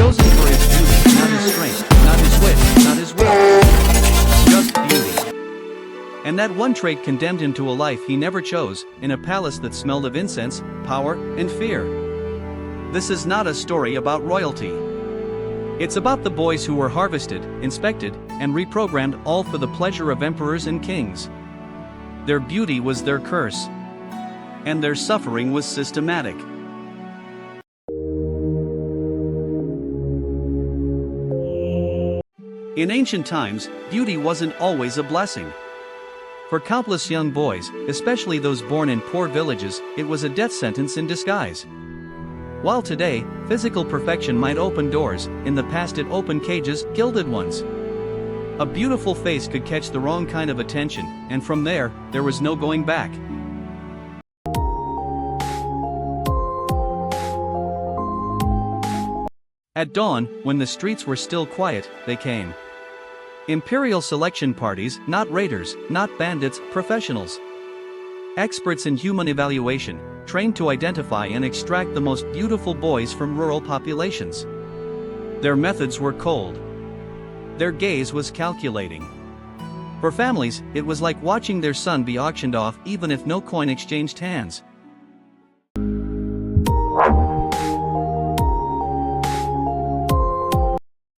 chosen for his beauty, not his strength, not his wit, not his will. Just beauty. And that one trait condemned him to a life he never chose, in a palace that smelled of incense, power, and fear. This is not a story about royalty. It's about the boys who were harvested, inspected, and reprogrammed, all for the pleasure of emperors and kings. Their beauty was their curse. And their suffering was systematic. In ancient times, beauty wasn't always a blessing. For countless young boys, especially those born in poor villages, it was a death sentence in disguise. While today, physical perfection might open doors, in the past it opened cages, gilded ones. A beautiful face could catch the wrong kind of attention, and from there was no going back. At dawn, when the streets were still quiet, they came. Imperial selection parties, not raiders, not bandits, professionals. Experts in human evaluation, trained to identify and extract the most beautiful boys from rural populations. Their methods were cold. Their gaze was calculating. For families, it was like watching their son be auctioned off even if no coin exchanged hands.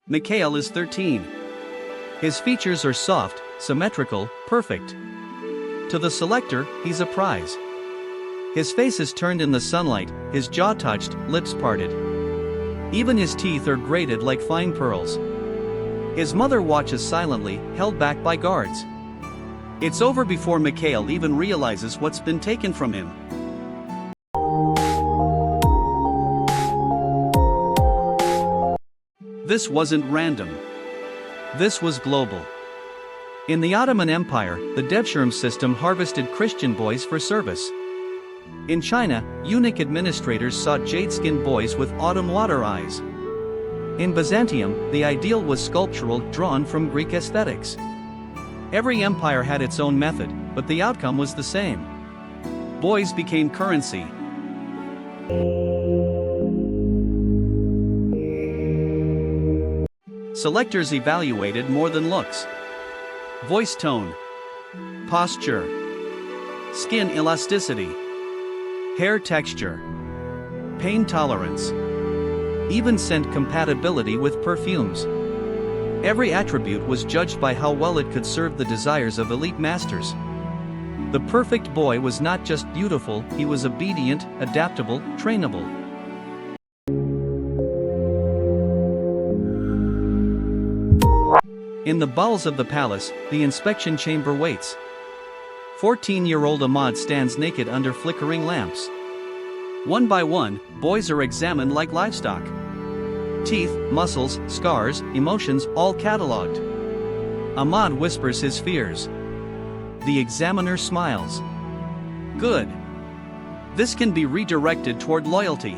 Mikhail is 13. His features are soft, symmetrical, perfect. To the selector, he's a prize. His face is turned in the sunlight, his jaw touched, lips parted. Even his teeth are graded like fine pearls. His mother watches silently, held back by guards. It's over before Mikhail even realizes what's been taken from him. This wasn't random. This was global. In the Ottoman Empire, the devshirm system harvested Christian boys for service. In China, eunuch administrators sought jade-skinned boys with autumn water eyes. In Byzantium, the ideal was sculptural, drawn from Greek aesthetics. Every empire had its own method, but the outcome was the same. Boys became currency. Selectors evaluated more than looks. Voice tone, posture, skin elasticity, hair texture, pain tolerance, even scent compatibility with perfumes. Every attribute was judged by how well it could serve the desires of elite masters. The perfect boy was not just beautiful, he was obedient, adaptable, trainable. In the bowels of the palace, the inspection chamber waits. 14-year-old Ahmad stands naked under flickering lamps. One by one, boys are examined like livestock. Teeth, muscles, scars, emotions, all catalogued. Ahmad whispers his fears. The examiner smiles. Good. This can be redirected toward loyalty.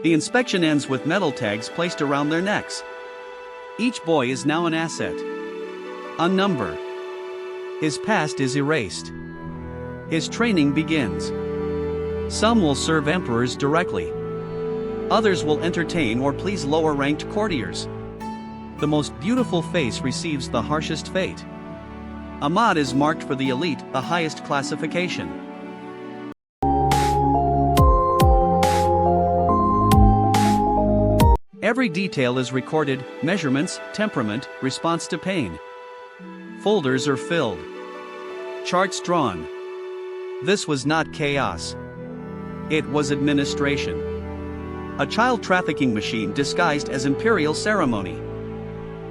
The inspection ends with metal tags placed around their necks. Each boy is now an asset. A number. His past is erased. His training begins. Some will serve emperors directly. Others will entertain or please lower-ranked courtiers. The most beautiful face receives the harshest fate. Ahmad is marked for the elite, the highest classification. Every detail is recorded: measurements, temperament, response to pain. Folders are filled. Charts drawn. This was not chaos. It was administration. A child trafficking machine disguised as imperial ceremony.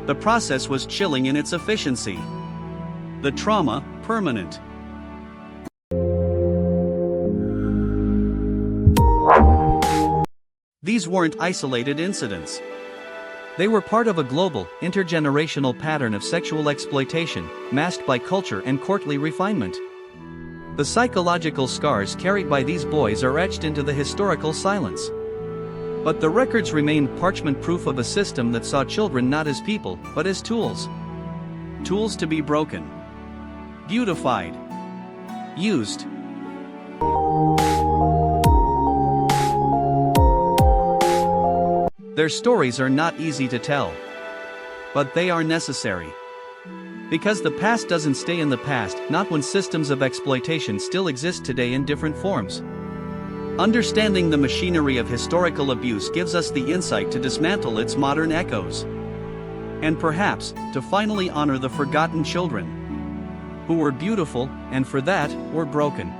The process was chilling in its efficiency. The trauma, permanent. These weren't isolated incidents. They were part of a global, intergenerational pattern of sexual exploitation, masked by culture and courtly refinement. The psychological scars carried by these boys are etched into the historical silence. But the records remain parchment proof of a system that saw children not as people, but as tools. Tools to be broken. Beautified. Used. Their stories are not easy to tell. But they are necessary. Because the past doesn't stay in the past, not when systems of exploitation still exist today in different forms. Understanding the machinery of historical abuse gives us the insight to dismantle its modern echoes. And perhaps, to finally honor the forgotten children. Who were beautiful, and for that, were broken.